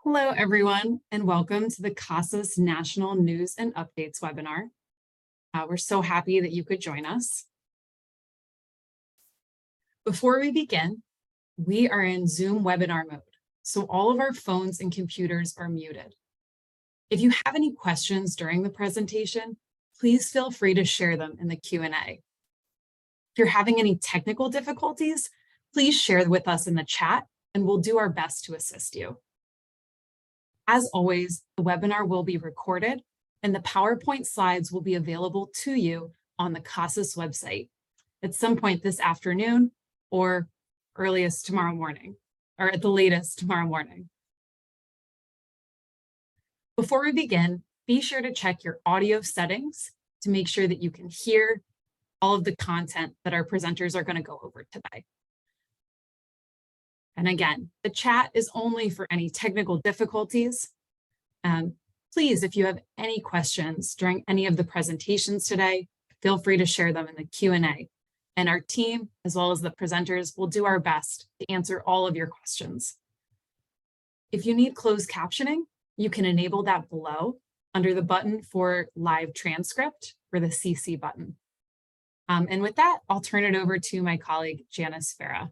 Hello, everyone, and welcome to the CASAS National News and Updates webinar. We're so happy that you could join us. Before we begin, we are in Zoom webinar mode, so all of our phones and computers are muted. If you have any questions during the presentation, please feel free to share them in the Q&A. If you're having any technical difficulties, please share with us in the chat, and we'll do our best to assist you. As always, the webinar will be recorded and the PowerPoint slides will be available to you on the CASAS website at some point this afternoon or earliest tomorrow morning, or at the latest tomorrow morning. Before we begin, be sure to check your audio settings to make sure that you can hear all of the content that our presenters are going to go over today. And again, the chat is only for any technical difficulties. Please, if you have any questions during any of the presentations today, feel free to share them in the Q&A. And our team, as well as the presenters, will do our best to answer all of your questions. If you need closed captioning, you can enable that below under the button for live transcript or the CC button. And with that, I'll turn it over to my colleague, Janice Farah.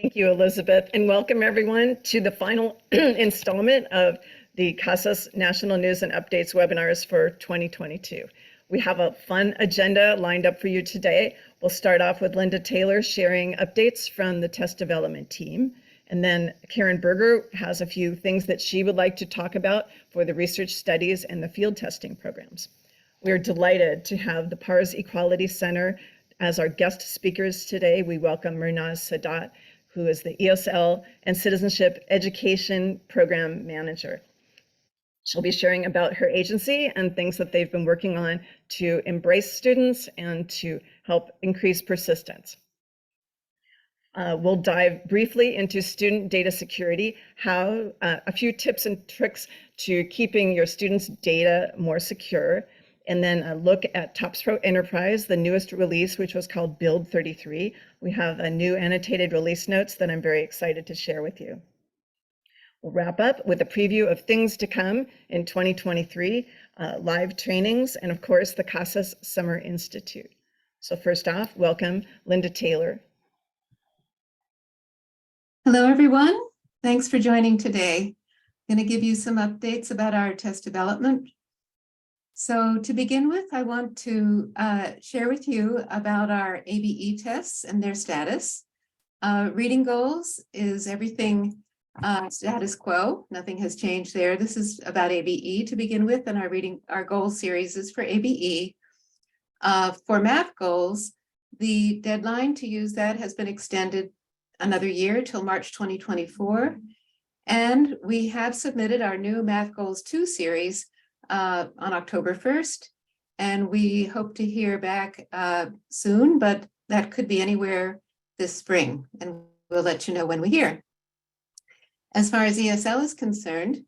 Thank you, Elizabeth, and welcome everyone to the final installment of the CASAS National News and Updates webinars for 2022. We have a fun agenda lined up for you today. We'll start off with Linda Taylor sharing updates from the test development team. And then Karen Berger has a few things that she would like to talk about for the research studies and the field testing programs. We're delighted to have the PARS Equality Center as our guest speakers today. We welcome Murnaz Sadat, who is the ESL and Citizenship Education Program Manager. She'll be sharing about her agency and things that they've been working on to embrace students and to help increase persistence. We'll dive briefly into student data security, how a few tips and tricks to keeping your students' data more secure, and then a look at TOPSpro Enterprise, the newest release, which was called Build 33. We have a new annotated release notes that I'm very excited to share with you. We'll wrap up with a preview of things to come in 2023, live trainings, and of course, the CASAS Summer Institute. So first off, welcome Linda Taylor. Hello, everyone. Thanks for joining today. I'm going to give you some updates about our test development. So to begin with, I want to share with you about our ABE tests and their status. Reading goals is everything status quo. Nothing has changed there. This is about ABE to begin with, and our goal series is for ABE. For math goals, the deadline to use that has been extended another year till March 2024. And we have submitted our new Math Goals 2 series on October 1st. And we hope to hear back soon, but that could be anywhere this spring. And we'll let you know when we hear. As far as ESL is concerned,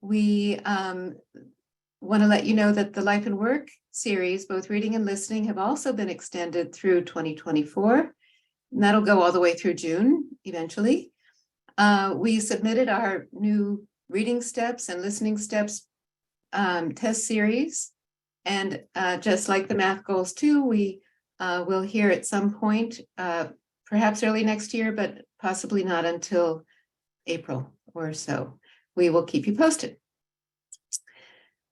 we want to let you know that the Life and Work series, both reading and listening, have also been extended through 2024. And that'll go all the way through June eventually. We submitted our new reading steps and listening steps test series. And just like the Math Goals 2, we we'll hear at some point, perhaps early next year, but possibly not until April or so. We will keep you posted.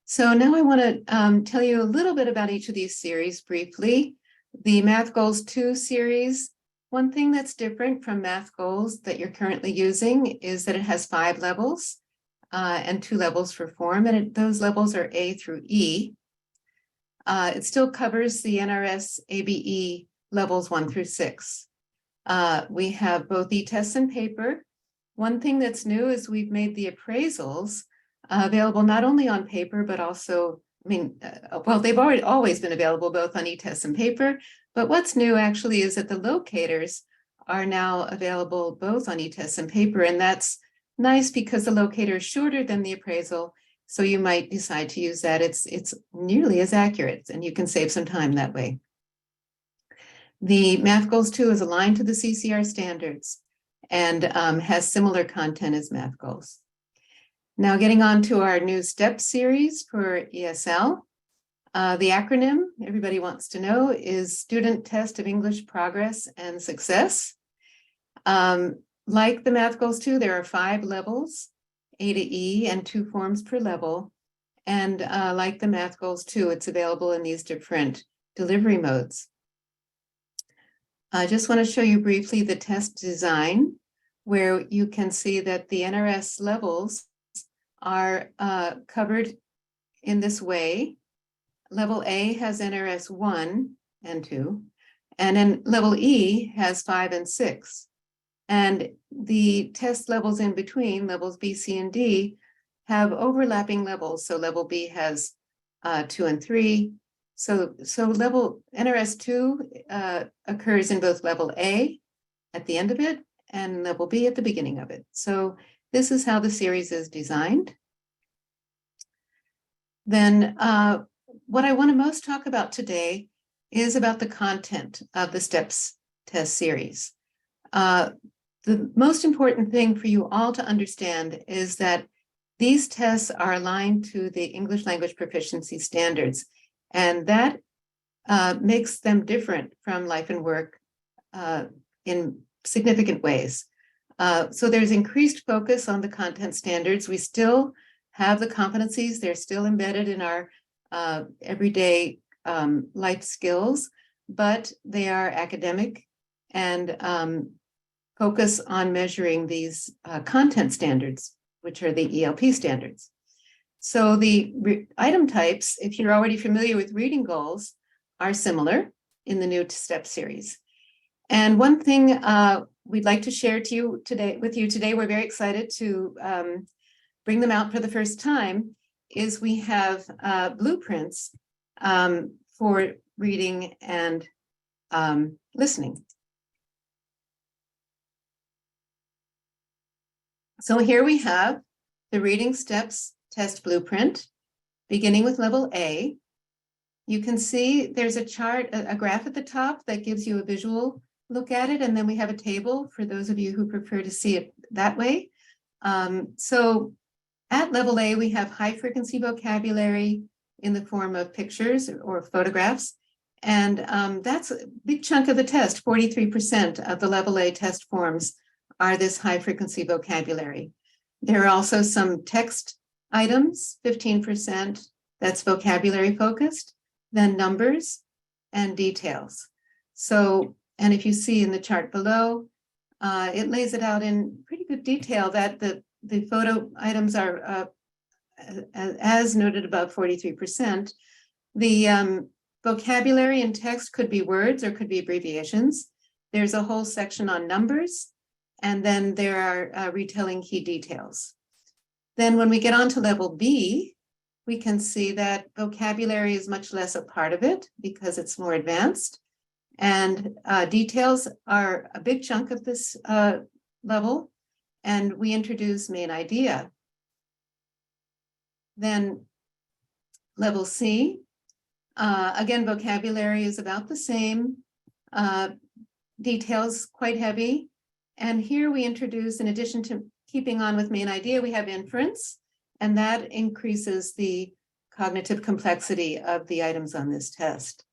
So now I want to tell you a little bit about each of these series briefly. The Math Goals 2 series, one thing that's different from Math Goals that you're currently using is that it has 5 levels and 2 levels for form, and those levels are A through E. It still covers the NRS ABE levels 1 through 6. We have both eTests and paper. One thing that's new is we've made the appraisals available not only on paper, but also, well, they've always been available both on eTests and paper, but what's new actually is that the locators are now available both on eTests and paper, and that's nice because the locator is shorter than the appraisal, so you might decide to use that. It's nearly as accurate, and you can save some time that way. The Math Goals 2 is aligned to the CCR standards and has similar content as Math Goals. Now getting on to our new STEP series for ESL. The acronym everybody wants to know is Student Test of English Progress and Success. Like the Math Goals 2, there are 5 levels, A to E, and 2 forms per level. And like the Math Goals 2, it's available in these different delivery modes. I just want to show you briefly the test design, where you can see that the NRS levels are covered in this way. Level A has NRS 1 and 2, and then level E has 5 and 6. And the test levels in between, levels B, C, and D, have overlapping levels. So level B has 2 and 3. So level NRS 2 occurs in both level A at the end of it and level B at the beginning of it. So this is how the series is designed. Then what I want to most talk about today is about the content of the STEPS test series. The most important thing for you all to understand is that these tests are aligned to the English language proficiency standards, and that makes them different from life and work in significant ways. So there's increased focus on the content standards. We still have the competencies. They're still embedded in our everyday life skills, but they are academic and focus on measuring these content standards, which are the ELP standards. So the item types, if you're already familiar with reading goals, are similar in the new STEP series. And one thing we'd like to share with you today, we're very excited to bring them out for the first time, is we have blueprints for reading and listening. So here we have the reading steps test blueprint, beginning with level A. You can see there's a chart, a graph at the top that gives you a visual look at it, and then we have a table for those of you who prefer to see it that way. So at level A, we have high frequency vocabulary in the form of pictures or photographs, and that's a big chunk of the test. 43% of the level A test forms are this high frequency vocabulary. There are also some text items, 15%, that's vocabulary focused, then numbers and details. So, and if you see in the chart below, it lays it out in pretty good detail that the photo items are, as noted above, 43%. The vocabulary and text could be words or could be abbreviations. There's a whole section on numbers, and then there are retelling key details. Then when we get on to level B, we can see that vocabulary is much less a part of it because it's more advanced. And details are a big chunk of this level. And we introduce main idea. Then level C, again, vocabulary is about the same. Details quite heavy. And here we introduce, in addition to keeping on with main idea, we have inference, and that increases the cognitive complexity of the items on this test.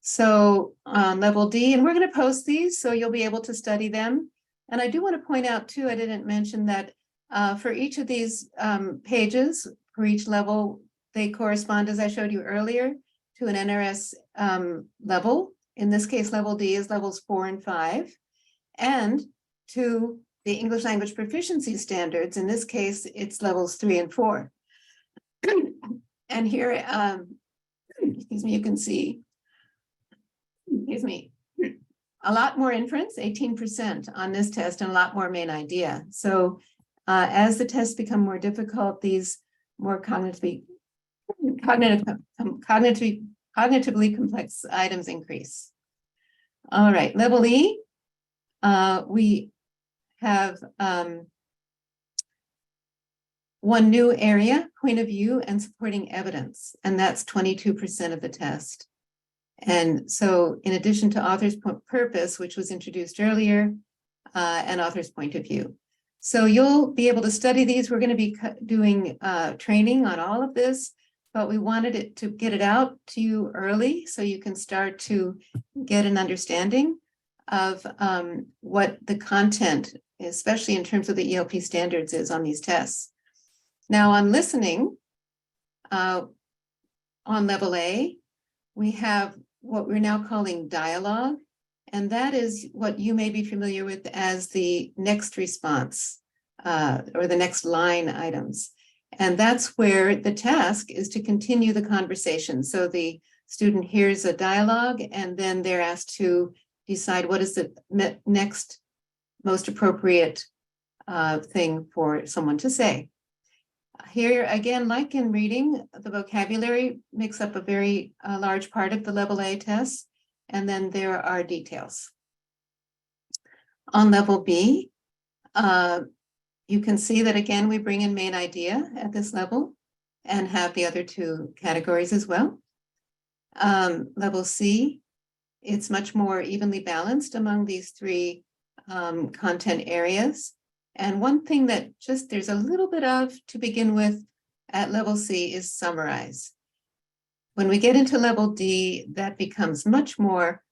So on level D, and we're going to post these so you'll be able to study them. And I do want to point out too, I didn't mention that for each of these pages, for each level, they correspond, as I showed you earlier, to an NRS level. In this case, level D is levels 4 and 5, and to the English language proficiency standards. In this case, it's levels 3 and 4. And here, excuse me, you can see, excuse me, a lot more inference, 18% on this test, and a lot more main idea. So as the tests become more difficult, these more cognitively complex items increase. All right, level E, we have one new area, point of view and supporting evidence, and that's 22% of the test. And so in addition to author's purpose, which was introduced earlier, and author's point of view. So you'll be able to study these. We're going to be doing training on all of this, but we wanted to get it out to you early so you can start to get an understanding of what the content, especially in terms of the ELP standards, is on these tests. Now on listening, on level A, we have what we're now calling dialogue, and that is what you may be familiar with as the next response or the next line items. And that's where the task is to continue the conversation. So the student hears a dialogue and then they're asked to decide what is the next most appropriate thing for someone to say. Here again, like in reading, the vocabulary makes up a very large part of the level A test, and then there are details. On level B, you can see that again, we bring in main idea at this level and have the other two categories as well. Level C, it's much more evenly balanced among these three content areas. And one thing that just there's a little bit of to begin with at level C is summarize. When we get into level D, that becomes much more,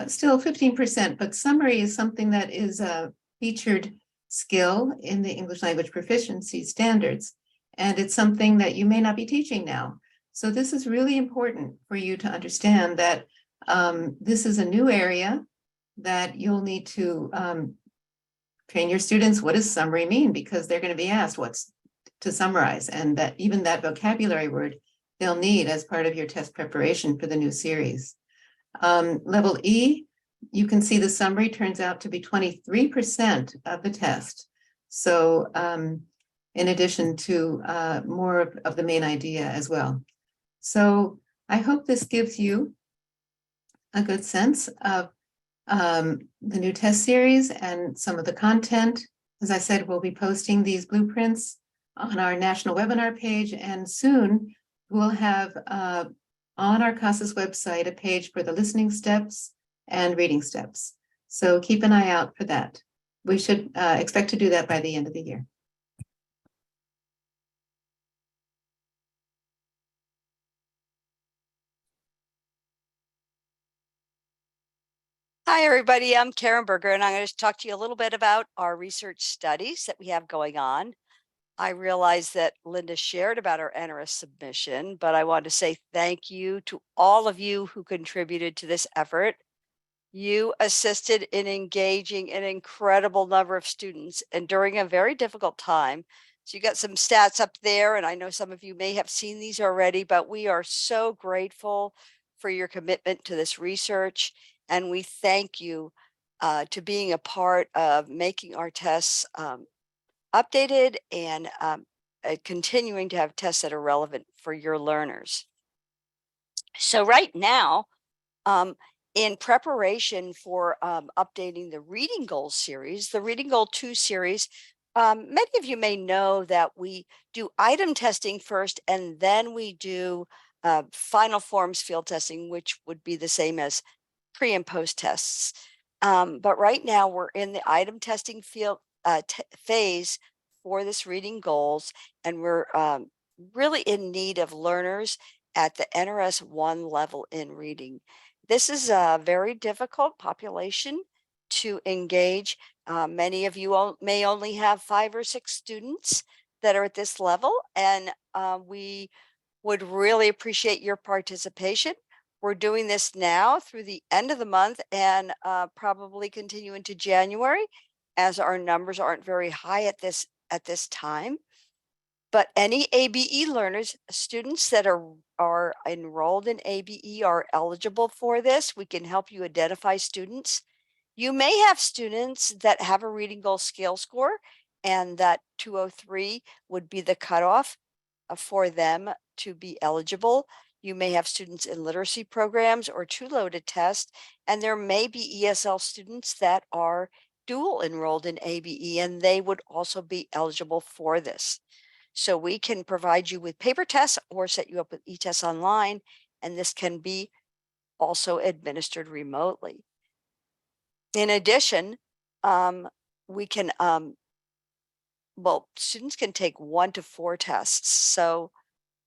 still 15%, but summary is something that is a featured skill in the English language proficiency standards. And it's something that you may not be teaching now. So this is really important for you to understand that this is a new area that you'll need to train your students. What does summary mean? Because they're going to be asked what's to summarize, and that even that vocabulary word they'll need as part of your test preparation for the new series. Level E, you can see the summary turns out to be 23% of the test. So in addition to more of the main idea as well. So I hope this gives you a good sense of the new test series and some of the content. As I said, we'll be posting these blueprints on our national webinar page, and soon we'll have on our CASAS website a page for the listening steps and reading steps. So keep an eye out for that. We should expect to do that by the end of the year. Hi, everybody. I'm Karen Berger, and I'm going to talk to you a little bit about our research studies that we have going on. I realize that Linda shared about our NRS submission, but I want to say thank you to all of you who contributed to this effort. You assisted in engaging an incredible number of students and during a very difficult time. So you got some stats up there, and I know some of you may have seen these already, but we are so grateful for your commitment to this research. And we thank you to being a part of making our tests updated and continuing to have tests that are relevant for your learners. So right now, in preparation for updating the Reading Goals series, the Reading Goal 2 series, many of you may know that we do item testing first, and then we do final forms field testing, which would be the same as pre and post tests. But right now we're in the item testing field phase for this Reading Goals, and we're really in need of learners at the NRS 1 level in reading. This is a very difficult population to engage. Many of you may only have 5 or 6 students that are at this level, and we would really appreciate your participation. We're doing this now through the end of the month and probably continue into January, as our numbers aren't very high at this time. But any ABE learners, students that are enrolled in ABE are eligible for this. We can help you identify students. You may have students that have a reading goal scale score, and that 203 would be the cutoff for them to be eligible. You may have students in literacy programs or two loaded tests, and there may be ESL students that are dual enrolled in ABE, and they would also be eligible for this. So we can provide you with paper tests or set you up with eTests online, and this can be also administered remotely. In addition, we can, students can take 1 to 4 tests. So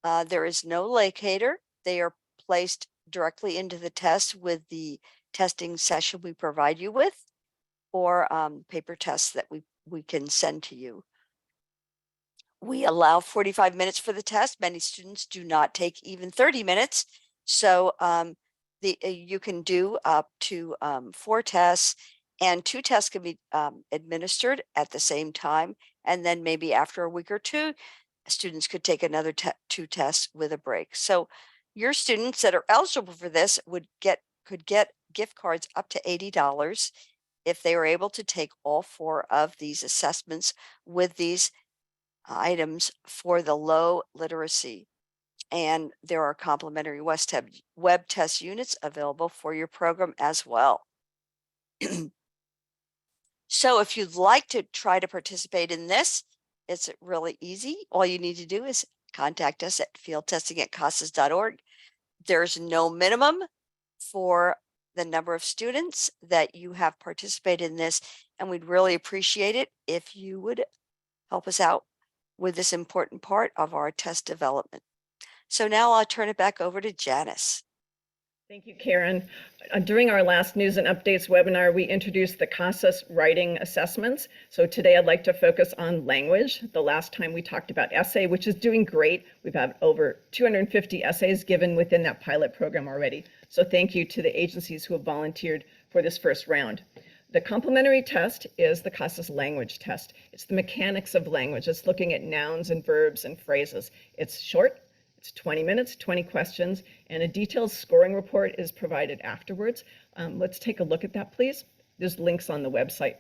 there is no locator. They are placed directly into the test with the testing session we provide you with, or paper tests that we can send to you. We allow 45 minutes for the test. Many students do not take even 30 minutes. So you can do up to 4 tests, and 2 tests can be administered at the same time. And then maybe after a week or 2, students could take another 2 tests with a break. So your students that are eligible for this could get gift cards up to $80 if they were able to take all 4 of these assessments with these items for the low literacy. And there are complimentary web test units available for your program as well. So if you'd like to try to participate in this, it's really easy. All you need to do is contact us at fieldtesting@casas.org. There's no minimum for the number of students that you have participated in this, and we'd really appreciate it if you would help us out with this important part of our test development. So now I'll turn it back over to Janice. Thank you, Karen. During our last News and Updates webinar, we introduced the CASAS writing assessments. So today I'd like to focus on language. The last time we talked about essay, which is doing great. We've had over 250 essays given within that pilot program already. So thank you to the agencies who have volunteered for this first round. The complementary test is the CASAS language test. It's the mechanics of language. It's looking at nouns and verbs and phrases. It's short. It's 20 minutes, 20 questions, and a detailed scoring report is provided afterwards. Let's take a look at that, please. There's links on the website.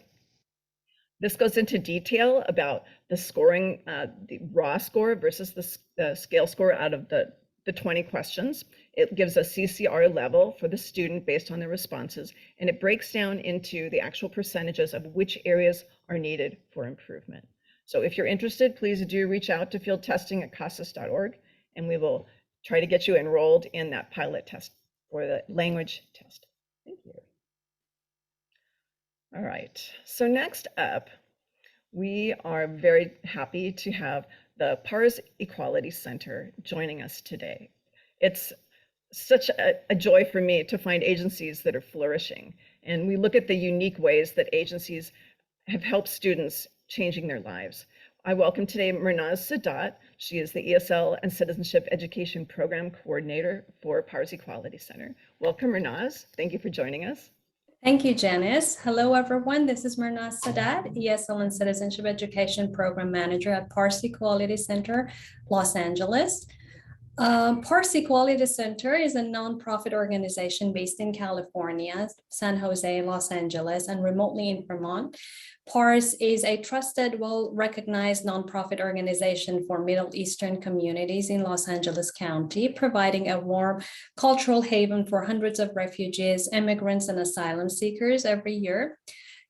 This goes into detail about the scoring, the raw score versus the scale score out of the 20 questions. It gives a CCR level for the student based on their responses, and it breaks down into the actual percentages of which areas are needed for improvement. So if you're interested, please do reach out to fieldtesting@casas.org, and we will try to get you enrolled in that pilot test for the language test. Thank you. All right, so next up, we are very happy to have the PARS Equality Center joining us today. It's such a joy for me to find agencies that are flourishing. And we look at the unique ways that agencies have helped students changing their lives. I welcome today Mernaz Sadat. She is the ESL and Citizenship Education Program Coordinator for PARS Equality Center. Welcome, Mernaz. Thank you for joining us. Thank you, Janice. Hello, everyone. This is Mernaz Sadat, ESL and Citizenship Education Program Manager at PARS Equality Center, Los Angeles. PARS Equality Center is a nonprofit organization based in California, San Jose, Los Angeles, and remotely in Vermont. PARS is a trusted, well-recognized nonprofit organization for Middle Eastern communities in Los Angeles County, providing a warm cultural haven for hundreds of refugees, immigrants, and asylum seekers every year.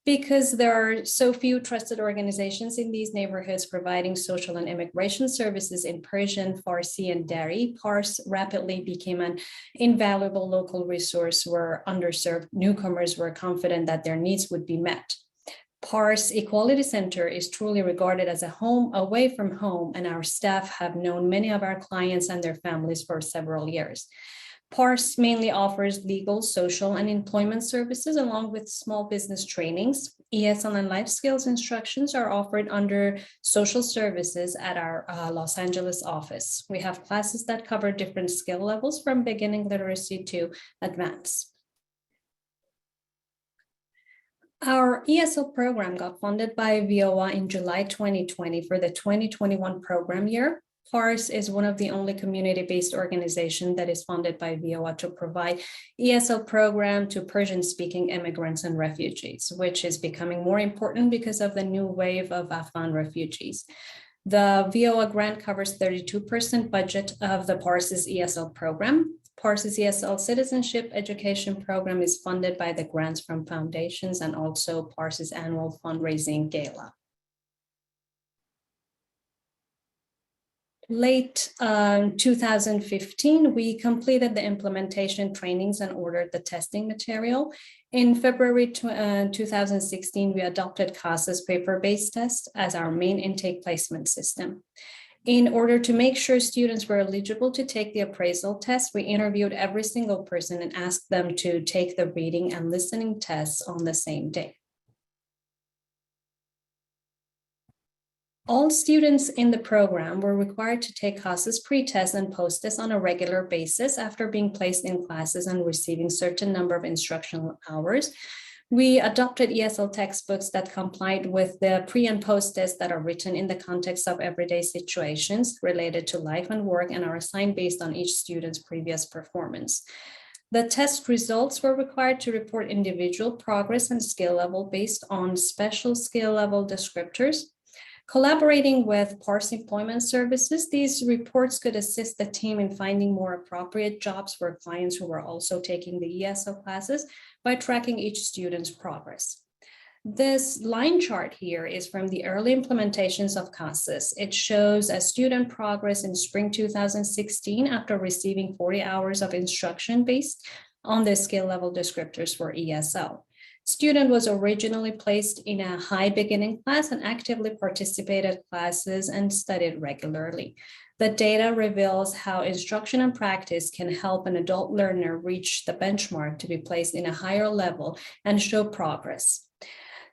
Because there are so few trusted organizations in these neighborhoods providing social and immigration services in Persian, Farsi, and Dari, PARS rapidly became an invaluable local resource where underserved newcomers were confident that their needs would be met. PARS Equality Center is truly regarded as a home away from home, and our staff have known many of our clients and their families for several years. PARS mainly offers legal, social, and employment services along with small business trainings. ESL and life skills instructions are offered under social services at our Los Angeles office. We have classes that cover different skill levels from beginning literacy to advanced. Our ESL program got funded by VOA in July 2020 for the 2021 program year. PARS is one of the only community-based organizations that is funded by VOA to provide ESL program to Persian-speaking immigrants and refugees, which is becoming more important because of the new wave of Afghan refugees. The VOA grant covers 32% budget of the PARS's ESL program. PARS's ESL citizenship education program is funded by the grants from foundations and also PARS's annual fundraising gala. Late 2015, we completed the implementation trainings and ordered the testing material. In February 2016, we adopted CASAS paper-based test as our main intake placement system. In order to make sure students were eligible to take the appraisal test, we interviewed every single person and asked them to take the reading and listening tests on the same day. All students in the program were required to take CASAS pre-test and post-test on a regular basis after being placed in classes and receiving certain number of instructional hours. We adopted ESL textbooks that complied with the pre and post tests that are written in the context of everyday situations related to life and work and are assigned based on each student's previous performance. The test results were required to report individual progress and skill level based on special skill level descriptors. Collaborating with PARS Employment Services, these reports could assist the team in finding more appropriate jobs for clients who were also taking the ESL classes by tracking each student's progress. This line chart here is from the early implementations of CASAS. It shows a student progress in spring 2016 after receiving 40 hours of instruction based on the skill level descriptors for ESL. Student was originally placed in a high beginning class and actively participated classes and studied regularly. The data reveals how instruction and practice can help an adult learner reach the benchmark to be placed in a higher level and show progress.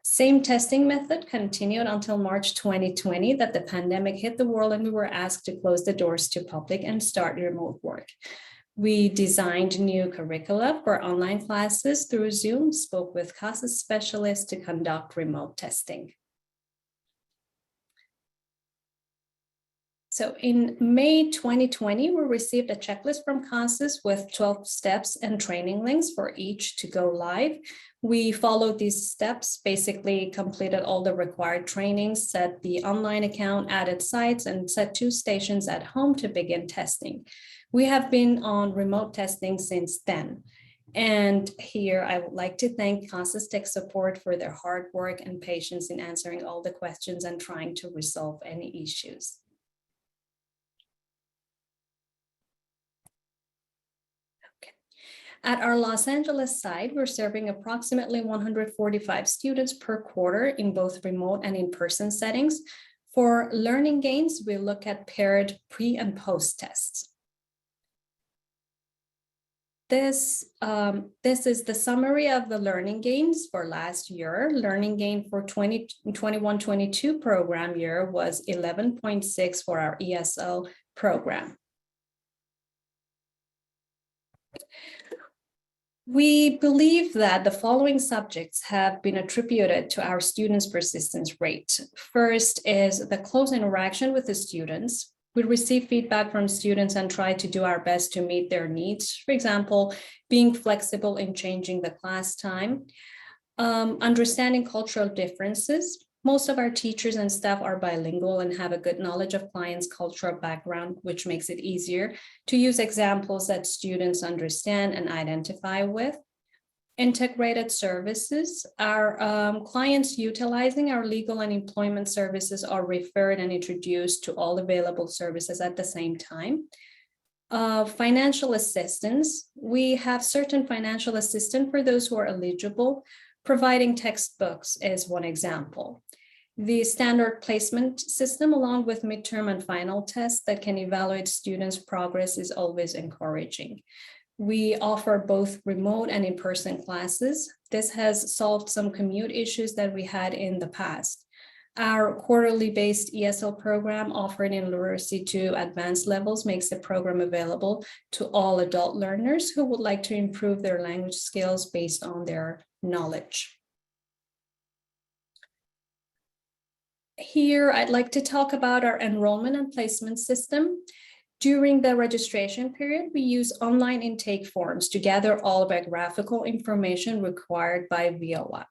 Same testing method continued until March 2020 that the pandemic hit the world and we were asked to close the doors to public and start remote work. We designed new curricula for online classes through Zoom, spoke with CASAS specialists to conduct remote testing. So in May 2020, we received a checklist from CASAS with 12 steps and training links for each to go live. We followed these steps, basically completed all the required trainings, set the online account, added sites, and set 2 stations at home to begin testing. We have been on remote testing since then. And here I would like to thank CASAS Tech Support for their hard work and patience in answering all the questions and trying to resolve any issues. At our Los Angeles site, we're serving approximately 145 students per quarter in both remote and in-person settings. For learning gains, we look at paired pre and post tests. This is the summary of the learning gains for last year. Learning gain for 2021-22 program year was 11.6 for our ESL program. We believe that the following subjects have been attributed to our students' persistence rate. First is the close interaction with the students. We receive feedback from students and try to do our best to meet their needs. For example, being flexible in changing the class time, understanding cultural differences. Most of our teachers and staff are bilingual and have a good knowledge of clients' cultural background, which makes it easier to use examples that students understand and identify with. Integrated services. Our clients utilizing our legal and employment services are referred and introduced to all available services at the same time. Financial assistance. We have certain financial assistance for those who are eligible. Providing textbooks is one example. The standard placement system, along with midterm and final tests that can evaluate students' progress, is always encouraging. We offer both remote and in-person classes. This has solved some commute issues that we had in the past. Our quarterly based ESL program offered in literacy to advanced levels makes the program available to all adult learners who would like to improve their language skills based on their knowledge. Here, I'd like to talk about our enrollment and placement system. During the registration period, we use online intake forms to gather all biographical information required by VOA.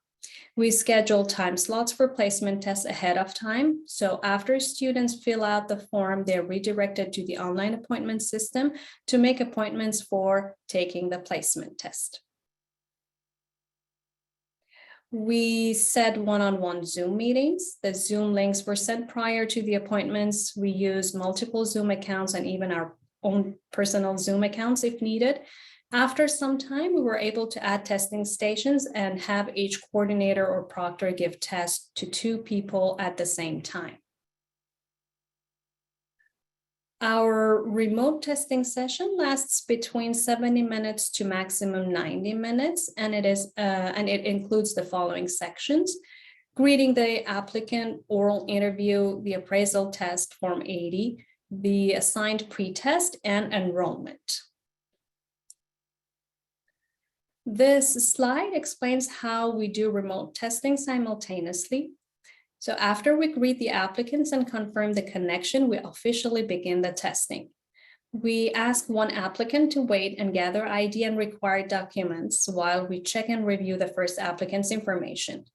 We schedule time slots for placement tests ahead of time. So after students fill out the form, they're redirected to the online appointment system to make appointments for taking the placement test. We set one-on-one Zoom meetings. The Zoom links were sent prior to the appointments. We use multiple Zoom accounts and even our own personal Zoom accounts if needed. After some time, we were able to add testing stations and have each coordinator or proctor give tests to 2 people at the same time. Our remote testing session lasts between 70 minutes to maximum 90 minutes, and it includes the following sections: greeting the applicant, oral interview, the appraisal test, Form 80, the assigned pretest, and enrollment. This slide explains how we do remote testing simultaneously. So after we greet the applicants and confirm the connection, we officially begin the testing. We ask one applicant to wait and gather ID and required documents while we check and review the first applicant's information.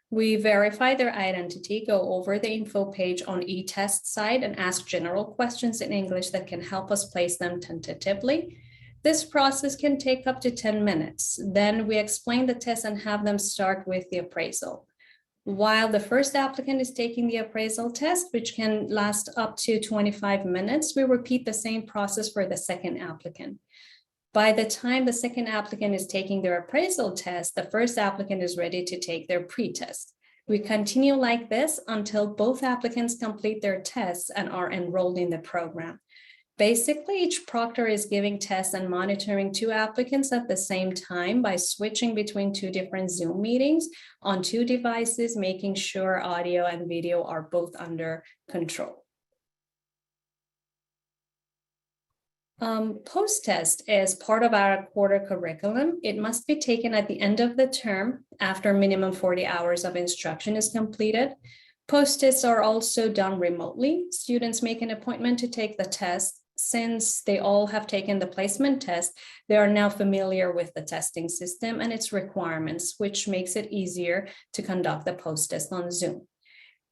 We verify their identity, go over the info page on eTests site, and ask general questions in English that can help us place them tentatively. This process can take up to 10 minutes. Then we explain the test and have them start with the appraisal. While the first applicant is taking the appraisal test, which can last up to 25 minutes, we repeat the same process for the second applicant. By the time the second applicant is taking their appraisal test, the first applicant is ready to take their pretest. We continue like this until both applicants complete their tests and are enrolled in the program. Basically, each proctor is giving tests and monitoring 2 applicants at the same time by switching between 2 different Zoom meetings on 2 devices, making sure audio and video are both under control. Post-test is part of our quarter curriculum. It must be taken at the end of the term after minimum 40 hours of instruction is completed. Post-tests are also done remotely. Students make an appointment to take the test. Since they all have taken the placement test, they are now familiar with the testing system and its requirements, which makes it easier to conduct the post-test on Zoom.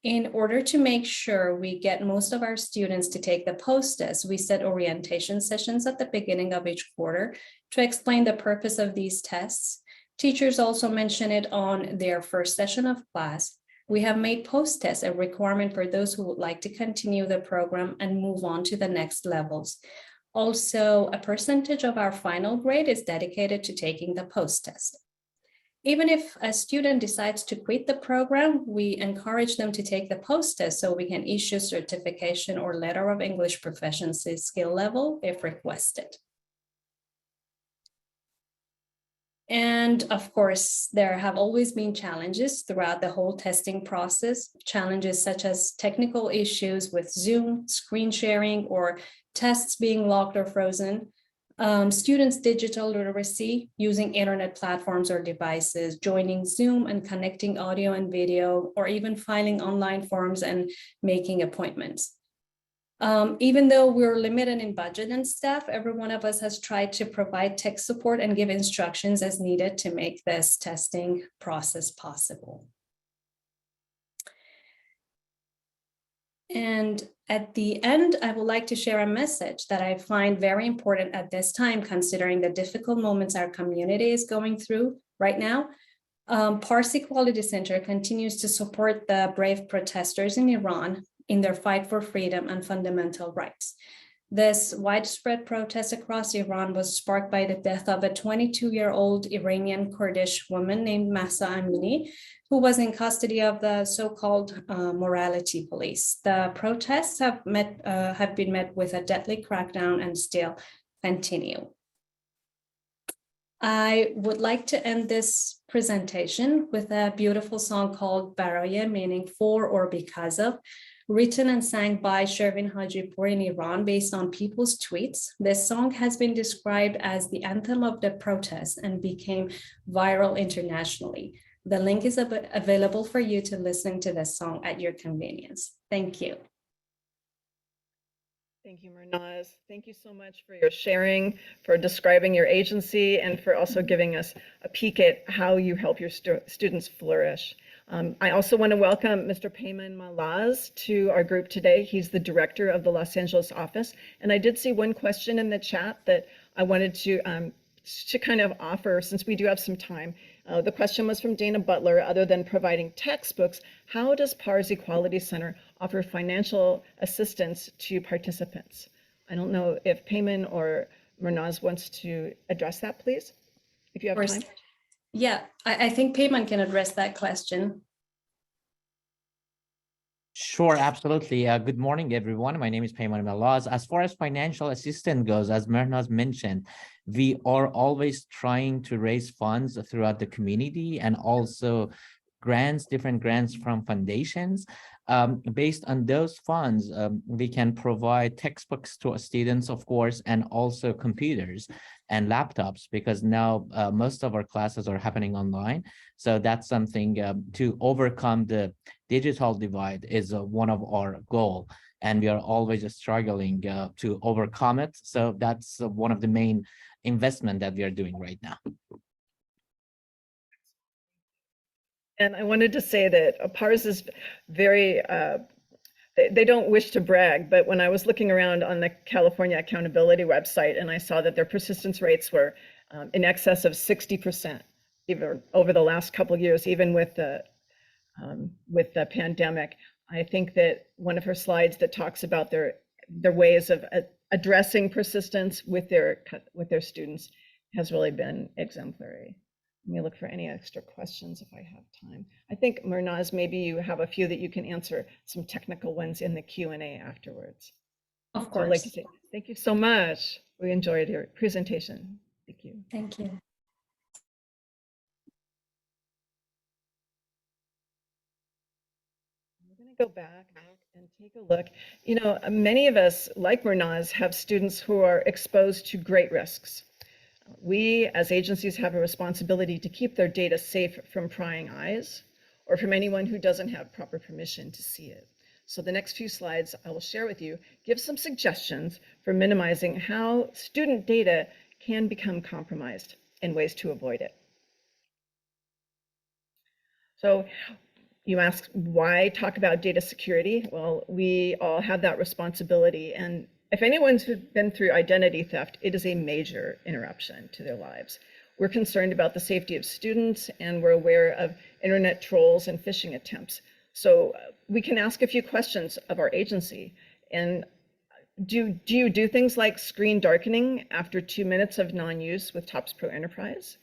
In order to make sure we get most of our students to take the post-test, we set orientation sessions at the beginning of each quarter to explain the purpose of these tests. Teachers also mention it on their first session of class. We have made post-tests a requirement for those who would like to continue the program and move on to the next levels. Also, a percentage of our final grade is dedicated to taking the post-test. Even if a student decides to quit the program, we encourage them to take the post-test so we can issue certification or letter of English proficiency skill level if requested. And of course, there have always been challenges throughout the whole testing process, challenges such as technical issues with Zoom, screen sharing, or tests being locked or frozen, students' digital literacy, using internet platforms or devices, joining Zoom and connecting audio and video, or even filing online forms and making appointments. Even though we're limited in budget and staff, every one of us has tried to provide tech support and give instructions as needed to make this testing process possible. And at the end, I would like to share a message that I find very important at this time, considering the difficult moments our community is going through right now. Parsi Quality Center continues to support the brave protesters in Iran in their fight for freedom and fundamental rights. This widespread protest across Iran was sparked by the death of a 22-year-old Iranian Kurdish woman named Mahsa Amini, who was in custody of the so-called morality police. The protests have been met with a deadly crackdown and still continue. I would like to end this presentation with a beautiful song called Baraye, meaning for or because of, written and sang by Shervin Hajipour in Iran based on people's tweets. This song has been described as the anthem of the protest and became viral internationally. The link is available for you to listen to this song at your convenience. Thank you. Thank you, Mernaz. Thank you so much for your sharing, for describing your agency, and for also giving us a peek at how you help your students flourish. I also want to welcome Mr. Payman Malaz to our group today. He's the director of the Los Angeles office. And I did see one question in the chat that I wanted to kind of offer, since we do have some time. The question was from Dana Butler. Other than providing textbooks, how does PARS Equality Center offer financial assistance to participants? I don't know if Payman or Mernaz wants to address that, please, if you have time. Yeah, I think Payman can address that question. Sure, absolutely. Good morning, everyone. My name is Payman Malaz. As far as financial assistance goes, as Mernaz mentioned, we are always trying to raise funds throughout the community and also grants, different grants from foundations. Based on those funds, we can provide textbooks to students, of course, and also computers and laptops, because now most of our classes are happening online. So that's something to overcome the digital divide is one of our goal, and we are always struggling to overcome it. So that's one of the main investment that we are doing right now. And I wanted to say that PARS is very, they don't wish to brag, but when I was looking around on the California Accountability website and I saw that their persistence rates were in excess of 60% even over the last couple of years, even with the pandemic. I think that one of her slides that talks about their ways of addressing persistence with their students has really been exemplary. Let me look for any extra questions if I have time. I think, Mernaz, maybe you have a few that you can answer, some technical ones in the Q&A afterwards. Of course. So I'd like to say thank you so much. We enjoyed your presentation. Thank you. Thank you. We're going to go back and take a look. You know, many of us, like Mernaz, have students who are exposed to great risks. We, as agencies, have a responsibility to keep their data safe from prying eyes or from anyone who doesn't have proper permission to see it. So the next few slides I will share with you give some suggestions for minimizing how student data can become compromised and ways to avoid it. So you ask, why talk about data security? Well, we all have that responsibility. And if anyone's been through identity theft, it is a major interruption to their lives. We're concerned about the safety of students, and we're aware of internet trolls and phishing attempts. So we can ask a few questions of our agency. And do you do things like screen darkening after 2 minutes of non-use with TOPSpro Enterprise?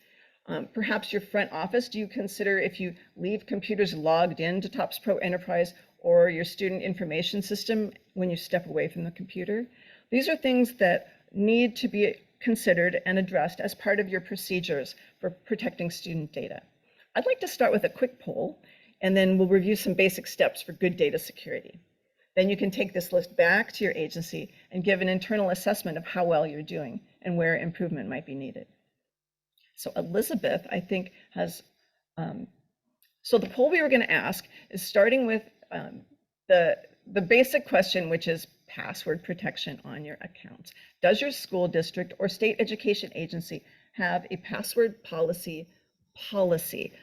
Perhaps your front office, do you consider if you leave computers logged into TOPSpro Enterprise or your student information system when you step away from the computer? These are things that need to be considered and addressed as part of your procedures for protecting student data. I'd like to start with a quick poll, and then we'll review some basic steps for good data security. Then you can take this list back to your agency and give an internal assessment of how well you're doing and where improvement might be needed. So Elizabeth, I think, has, so the poll we were going to ask is starting with the basic question, which is password protection on your accounts. Does your school district or state education agency have a password policy,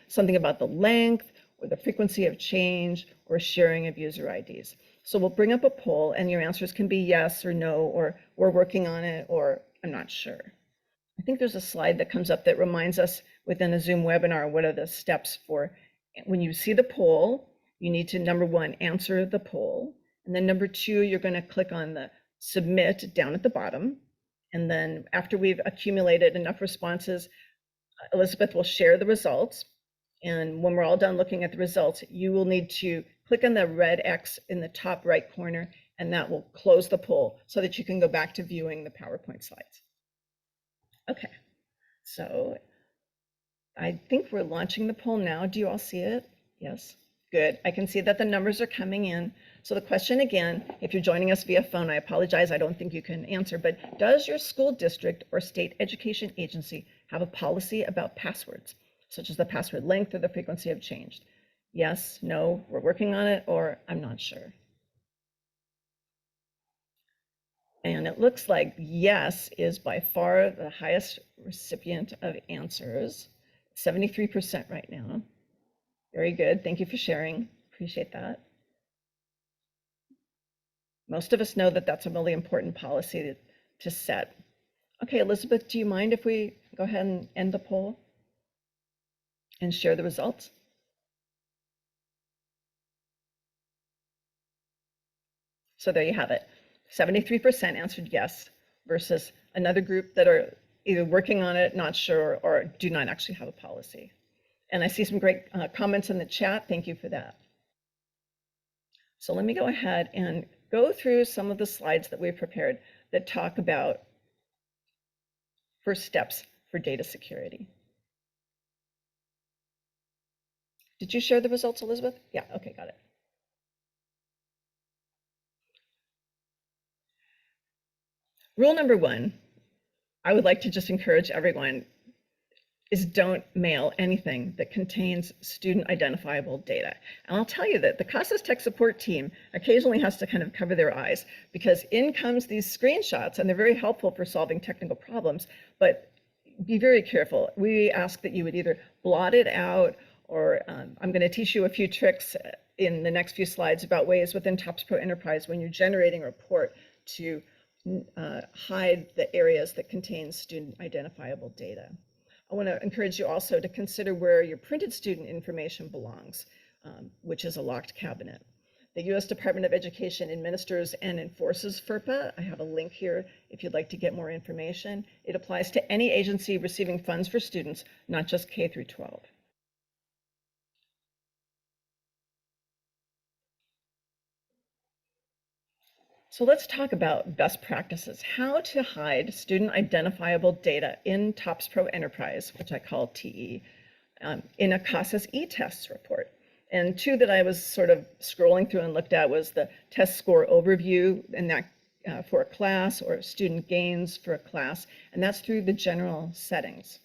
something about the length or the frequency of change or sharing of user IDs? So we'll bring up a poll and your answers can be yes or no, or we're working on it, or I'm not sure. I think there's a slide that comes up that reminds us within a Zoom webinar what are the steps for when you see the poll. You need to, number one, answer the poll. And then number two, you're going to click on the submit down at the bottom. And then after we've accumulated enough responses, Elizabeth will share the results. And when we're all done looking at the results, you will need to click on the red X in the top right corner, and that will close the poll so that you can go back to viewing the PowerPoint slides. Okay, so I think we're launching the poll now. Do you all see it? Yes, good. I can see that the numbers are coming in. So the question again, if you're joining us via phone, I apologize, I don't think you can answer, but does your school district or state education agency have a policy about passwords, such as the password length or the frequency of change? Yes, no, we're working on it, or I'm not sure. And it looks like yes is by far the highest recipient of answers, 73% right now. Very good. Thank you for sharing. Appreciate that. Most of us know that that's a really important policy to set. Okay, Elizabeth, do you mind if we go ahead and end the poll and share the results? So there you have it. 73% answered yes versus another group that are either working on it, not sure, or do not actually have a policy. And I see some great comments in the chat. Thank you for that. So let me go ahead and go through some of the slides that we've prepared that talk about first steps for data security. Did you share the results, Elizabeth? Yeah, okay, got it. Rule number one, I would like to just encourage everyone, is don't mail anything that contains student identifiable data. And I'll tell you that the CASAS tech support team occasionally has to kind of cover their eyes because in comes these screenshots and they're very helpful for solving technical problems, but be very careful. We ask that you would either blot it out or I'm going to teach you a few tricks in the next few slides about ways within TOPSpro Enterprise when you're generating a report to hide the areas that contain student identifiable data. I want to encourage you also to consider where your printed student information belongs, which is a locked cabinet. The U.S. Department of Education administers and enforces FERPA. I have a link here if you'd like to get more information. It applies to any agency receiving funds for students, not just K through 12. So let's talk about best practices, how to hide student identifiable data in TOPSpro Enterprise, which I call TE, in a CASAS eTests report. And two that I was sort of scrolling through and looked at was the test score overview, and that for a class, or student gains for a class, and that's through the general settings.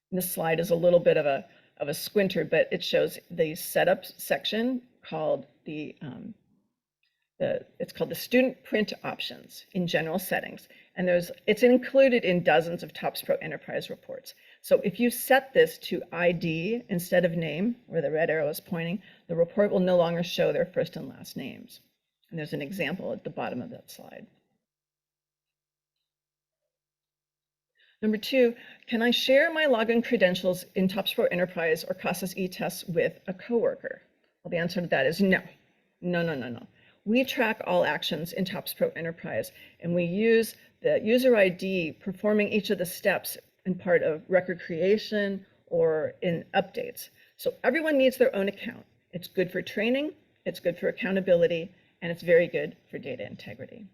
And this slide is a little bit of a squinter, but it shows the setup section called it's called the student print options in general settings. And it's included in dozens of TOPSpro Enterprise reports. So if you set this to ID instead of name, where the red arrow is pointing, the report will no longer show their first and last names. And there's an example at the bottom of that slide. Number two, can I share my login credentials in TOPSpro Enterprise or CASAS eTests with a coworker? Well, the answer to that is no. No. We track all actions in TOPSpro Enterprise, and we use the user ID performing each of the steps in part of record creation or in updates. So everyone needs their own account. It's good for training, it's good for accountability, and it's very good for data integrity.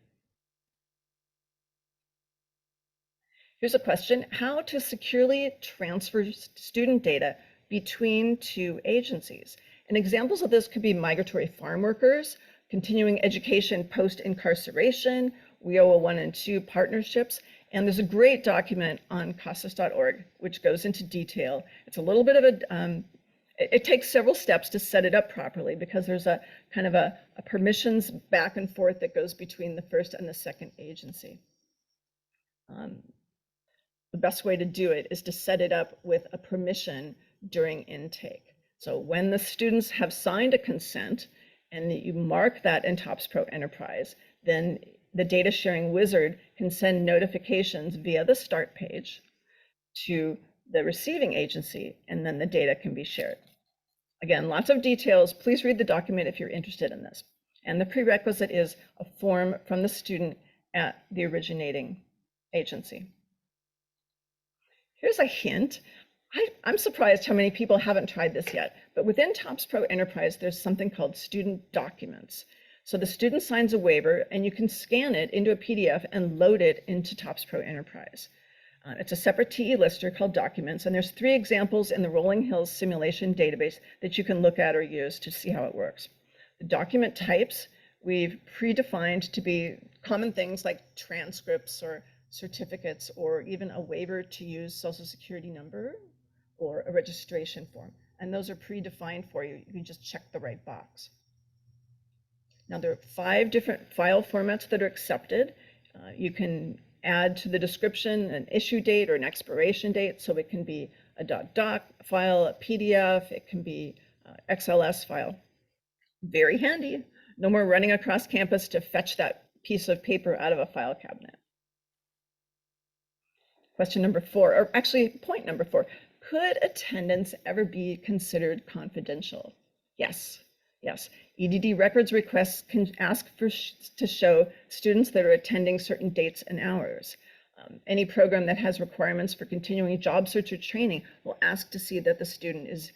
Here's a question: how to securely transfer student data between two agencies? And examples of this could be migratory farm workers, continuing education post-incarceration, WIOA 1 and 2 partnerships, and there's a great document on CASAS.org which goes into detail. It's a little bit of it takes several steps to set it up properly because there's a kind of a permissions back and forth that goes between the first and the second agency. The best way to do it is to set it up with a permission during intake. So when the students have signed a consent, and you mark that in TOPSpro Enterprise, then the data sharing wizard can send notifications via the start page to the receiving agency, and then the data can be shared. Again, lots of details. Please read the document if you're interested in this. And the prerequisite is a form from the student at the originating agency. Here's a hint. I'm surprised how many people haven't tried this yet, but within TOPSpro Enterprise, there's something called student documents. So the student signs a waiver and you can scan it into a PDF and load it into TOPSpro Enterprise. It's a separate TE lister called Documents, and there's 3 examples in the Rolling Hills simulation database that you can look at or use to see how it works. The document types we've predefined to be common things like transcripts or certificates, or even a waiver to use Social Security number or a registration form. And those are predefined for you. You can just check the right box. Now, there are 5 different file formats that are accepted. You can add to the description an issue date or an expiration date. So it can be a .doc file, a PDF, it can be XLS file. Very handy. No more running across campus to fetch that piece of paper out of a file cabinet. Question number 4, or actually point number 4, could attendance ever be considered confidential? Yes. Yes, EDD records requests can ask to show students that are attending certain dates and hours. Any program that has requirements for continuing job search or training will ask to see that the student is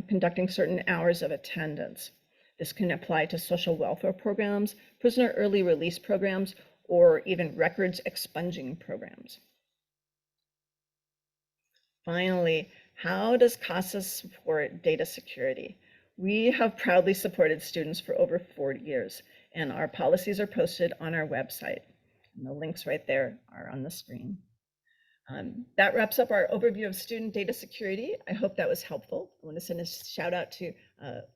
conducting certain hours of attendance. This can apply to social welfare programs, prisoner early release programs, or even records expunging programs. Finally, how does CASAS support data security? We have proudly supported students for over 40 years, and our policies are posted on our website. And the links right there are on the screen. That wraps up our overview of student data security. I hope that was helpful. I want to send a shout out to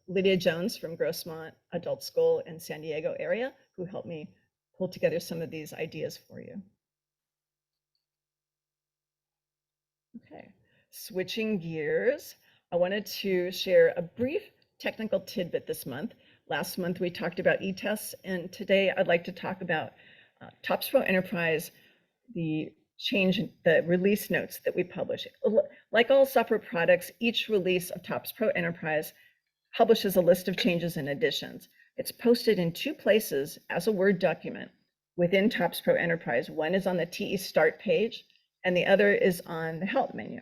Lydia Jones from Grossmont Adult School in San Diego area, who helped me pull together some of these ideas for you. Okay, switching gears, I wanted to share a brief technical tidbit this month. Last month we talked about eTests, and today I'd like to talk about TOPSpro Enterprise, the release notes that we publish. Like all software products, each release of TOPSpro Enterprise publishes a list of changes and additions. It's posted in 2 places as a Word document within TOPSpro Enterprise. One is on the TE Start page, and the other is on the Help menu.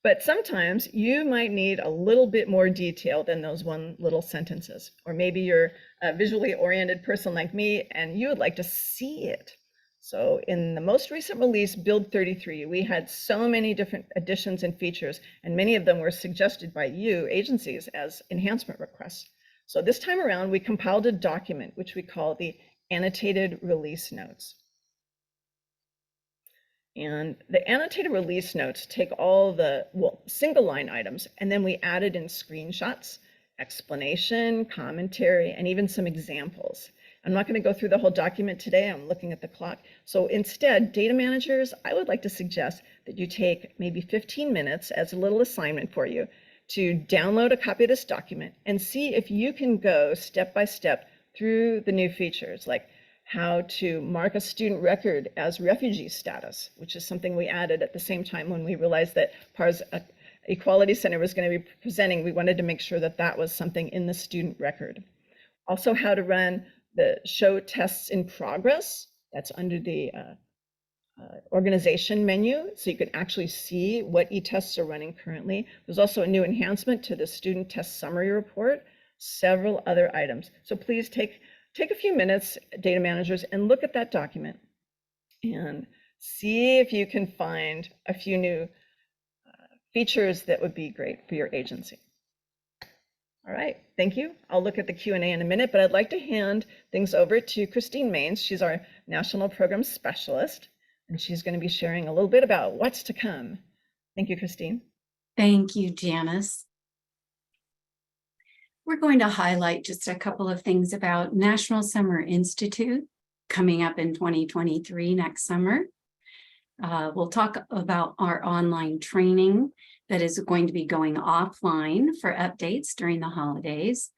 But sometimes you might need a little bit more detail than those 1 little sentences. Or maybe you're a visually oriented person like me and you would like to see it. So in the most recent release, Build 33, we had so many different additions and features, and many of them were suggested by you, agencies, as enhancement requests. So this time around, we compiled a document, which we call the Annotated Release Notes. And the annotated release notes take all the single line items, and then we added in screenshots, explanation, commentary, and even some examples. I'm not going to go through the whole document today. I'm looking at the clock. So instead, data managers, I would like to suggest that you take maybe 15 minutes as a little assignment for you to download a copy of this document and see if you can go step by step through the new features, like how to mark a student record as refugee status, which is something we added at the same time when we realized that PAR's Equality Center was going to be presenting. We wanted to make sure that that was something in the student record. Also, how to run the show tests in progress. That's under the organization menu, so you can actually see what eTests are running currently. There's also a new enhancement to the student test summary report, several other items. So please take a few minutes, data managers, and look at that document and see if you can find a few new features that would be great for your agency. All right, thank you. I'll look at the Q&A in a minute, but I'd like to hand things over to Christine Maines. She's our National Program Specialist, and she's going to be sharing a little bit about what's to come. Thank you, Christine. Thank you, Janice. We're going to highlight just a couple of things about National Summer Institute coming up in 2023 next summer. We'll talk about our online training that is going to be going offline for updates during the holidays,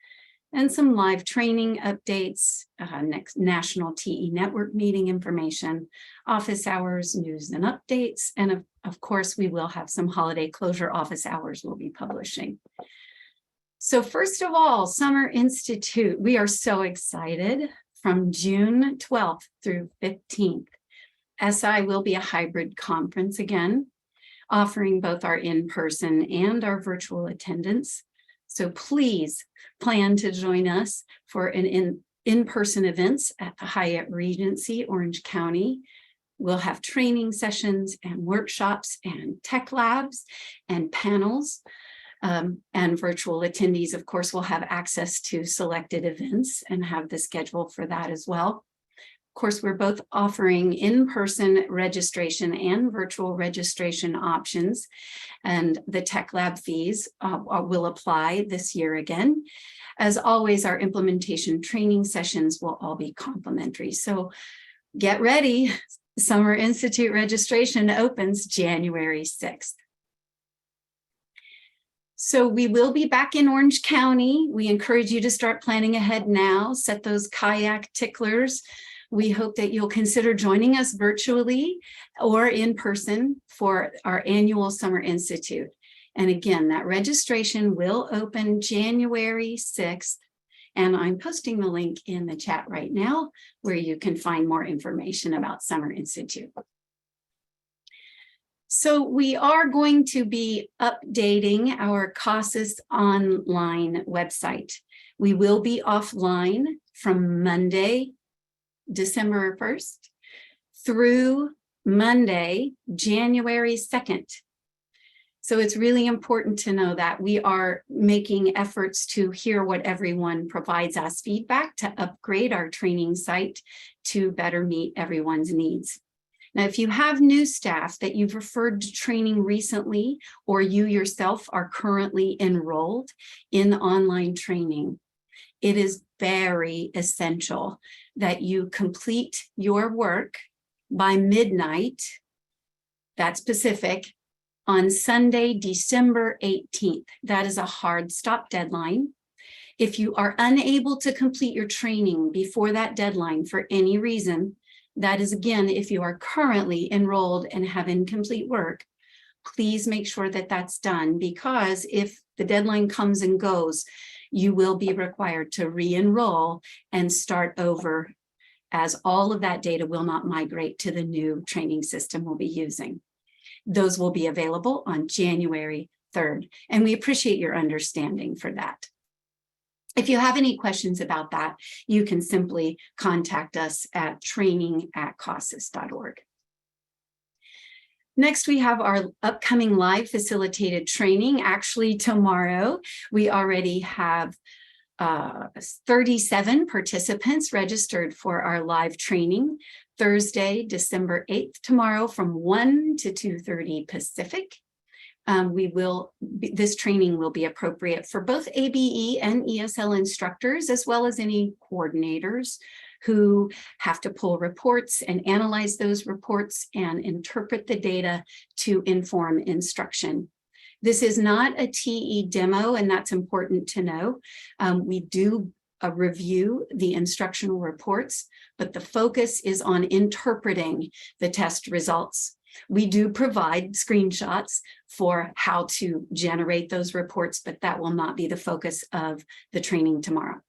and some live training updates, next National TE Network meeting information, office hours, news and updates, and of course, we will have some holiday closure office hours we'll be publishing. So first of all, Summer Institute, we are so excited. From June 12th through 15th, SI will be a hybrid conference again, offering both our in-person and our virtual attendance. So please plan to join us for an in-person events at the Hyatt Regency, Orange County, We'll have training sessions and workshops and tech labs and panels. And virtual attendees, of course, will have access to selected events and have the schedule for that as well. Of course, we're both offering in-person registration and virtual registration options, and the tech lab fees will apply this year again. As always, our implementation training sessions will all be complimentary. So get ready. Summer Institute registration opens January 6th. So we will be back in Orange County. We encourage you to start planning ahead now, set those kayak ticklers. We hope that you'll consider joining us virtually or in person for our annual Summer Institute. And again, that registration will open January 6th. And I'm posting the link in the chat right now where you can find more information about Summer Institute. So we are going to be updating our CASAS online website. We will be offline from Monday, December 1st through Monday, January 2nd. So it's really important to know that we are making efforts to hear what everyone provides us feedback to upgrade our training site to better meet everyone's needs. Now, if you have new staff that you've referred to training recently, or you yourself are currently enrolled in online training, it is very essential that you complete your work by midnight, that's Pacific, on Sunday, December 18th. That is a hard stop deadline. If you are unable to complete your training before that deadline for any reason, that is, again, if you are currently enrolled and have incomplete work, please make sure that that's done, because if the deadline comes and goes, you will be required to re-enroll and start over, as all of that data will not migrate to the new training system we'll be using. Those will be available on January 3rd, and we appreciate your understanding for that. If you have any questions about that, you can simply contact us at training@casas.org. Next, we have our upcoming live facilitated training. Actually, tomorrow, we already have 37 participants registered for our live training. Thursday, December 8th, tomorrow from 1 to 2:30 Pacific. This training will be appropriate for both ABE and ESL instructors, as well as any coordinators who have to pull reports and analyze those reports and interpret the data to inform instruction. This is not a TE demo, and that's important to know. We do review the instructional reports, but the focus is on interpreting the test results. We do provide screenshots for how to generate those reports, but that will not be the focus of the training tomorrow.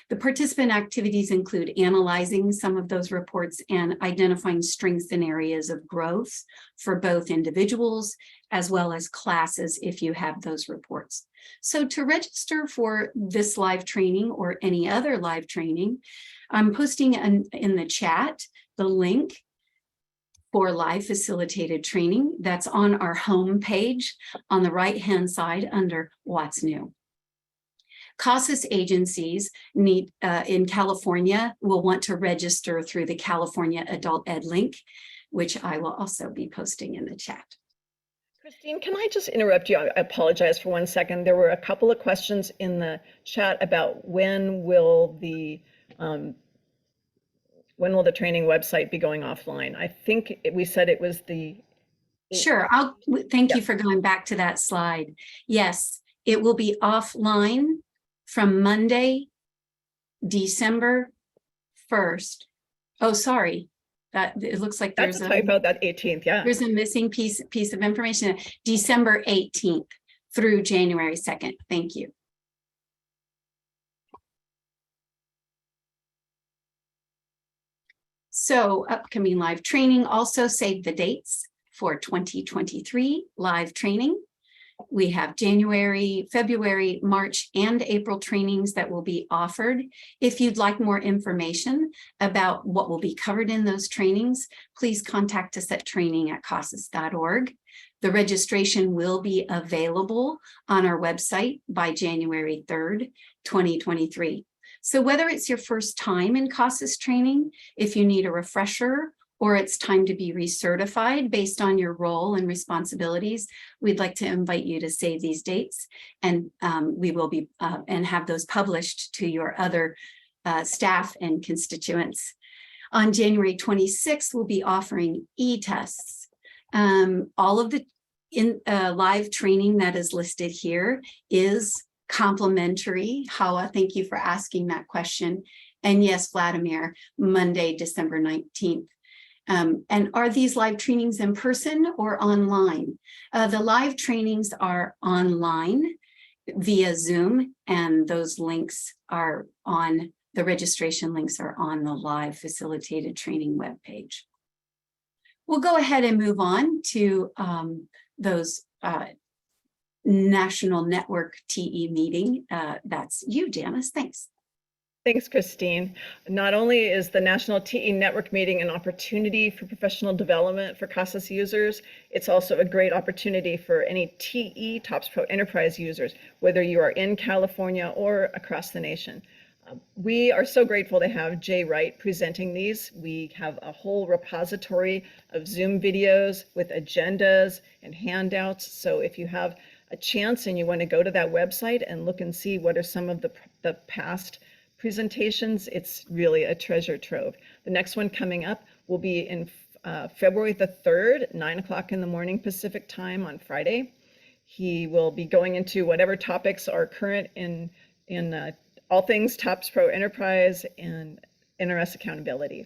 The participant activities include analyzing some of those reports and identifying strengths and areas of growth for both individuals as well as classes if you have those reports. So to register for this live training or any other live training, I'm posting in the chat the link for live facilitated training. That's on our home page on the right-hand side under What's New. CASAS agencies in California will want to register through the California Adult Ed link, which I will also be posting in the chat. Christine, can I just interrupt you? I apologize for 1 second. There were a couple of questions in the chat about when will the training website be going offline? I think we said it was the... Sure. Thank you for going back to that slide. Yes, it will be offline from Monday, December 1st. Oh, sorry. That it looks like That's a typo, that 18th, yeah. There's a missing piece of information. December 18th through January 2nd. Thank you. So upcoming live training, also save the dates for 2023 live training. we have January, February, March, and April trainings that will be offered. If you'd like more information about what will be covered in those trainings, please contact us at training@casas.org. The registration will be available on our website by January 3rd, 2023. So whether it's your first time in CASAS training, if you need a refresher, or it's time to be recertified based on your role and responsibilities, we'd like to invite you to save these dates, and we will be and have those published to your other staff and constituents. On January 26th, we'll be offering eTests. All of the live training that is listed here is complimentary. Hawa, thank you for asking that question. And yes, Vladimir, Monday, December 19th. And are these live trainings in person or online? The live trainings are online via Zoom, and those links are on, the registration links are on the live facilitated training webpage. We'll go ahead and move on to those National Network TE meeting. That's you, Janice. Thanks. Thanks, Christine. Not only is the National TE Network meeting an opportunity for professional development for CASAS users, it's also a great opportunity for any TE TOPSpro Enterprise users, whether you are in California or across the nation. We are so grateful to have Jay Wright presenting these. We have a whole repository of Zoom videos with agendas and handouts. So if you have a chance and you want to go to that website and look and see what are some of the past presentations, it's really a treasure trove. The next one coming up will be in February the 3rd, 9 o'clock in the morning Pacific time on Friday. He will be going into whatever topics are current in all things TOPSpro Enterprise and NRS accountability.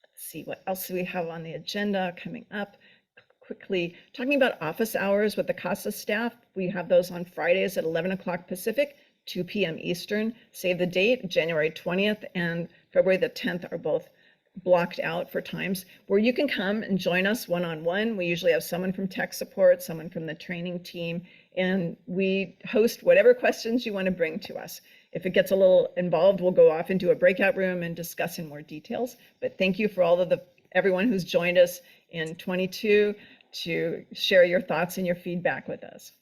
Let's see what else we have on the agenda coming up. Quickly talking about office hours with the CASAS staff. We have those on Fridays at 11 o'clock Pacific, 2 p.m. Eastern. Save the date, January 20th and February the 10th are both blocked out for times where you can come and join us one-on-one. We usually have someone from tech support, someone from the training team, and we host whatever questions you want to bring to us. If it gets a little involved, we'll go off into a breakout room and discuss in more details. But thank you for all of everyone who's joined us in 22 to share your thoughts and your feedback with us.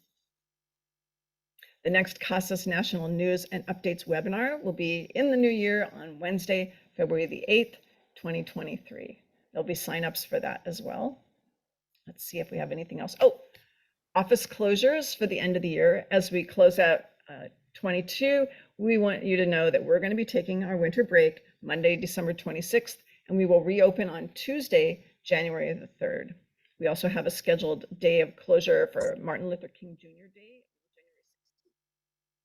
The next CASAS National News and Updates webinar will be in the new year on Wednesday, February the 8th, 2023. There'll be signups for that as well. Let's see if we have anything else. Oh, office closures for the end of the year. As we close out 22, we want you to know that we're going to be taking our winter break Monday, December 26th, and we will reopen on Tuesday, January the 3rd. We also have a scheduled day of closure for Martin Luther King Jr. Day.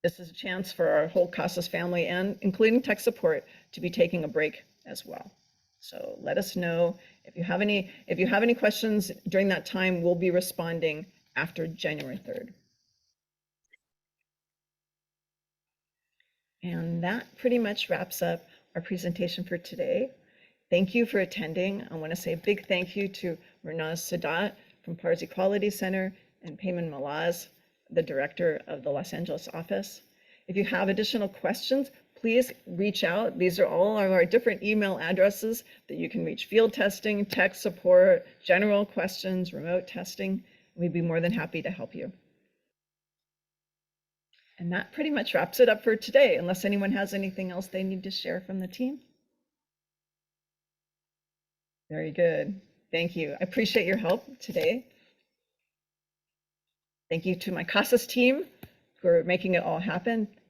This is a chance for our whole CASAS family, and including tech support, to be taking a break as well. So let us know if you have any questions during that time. We'll be responding after January 3rd. And that pretty much wraps up our presentation for today. Thank you for attending. I want to say a big thank you to Mernaz Sadat from Parsi Quality Center and Payman Malaz, the director of the Los Angeles office. If you have additional questions, please reach out. These are all of our different email addresses that you can reach: field testing, tech support, general questions, remote testing. We'd be more than happy to help you. And that pretty much wraps it up for today, unless anyone has anything else they need to share from the team. Very good. Thank you. I appreciate your help today. Thank you to my CASAS team for making it all happen.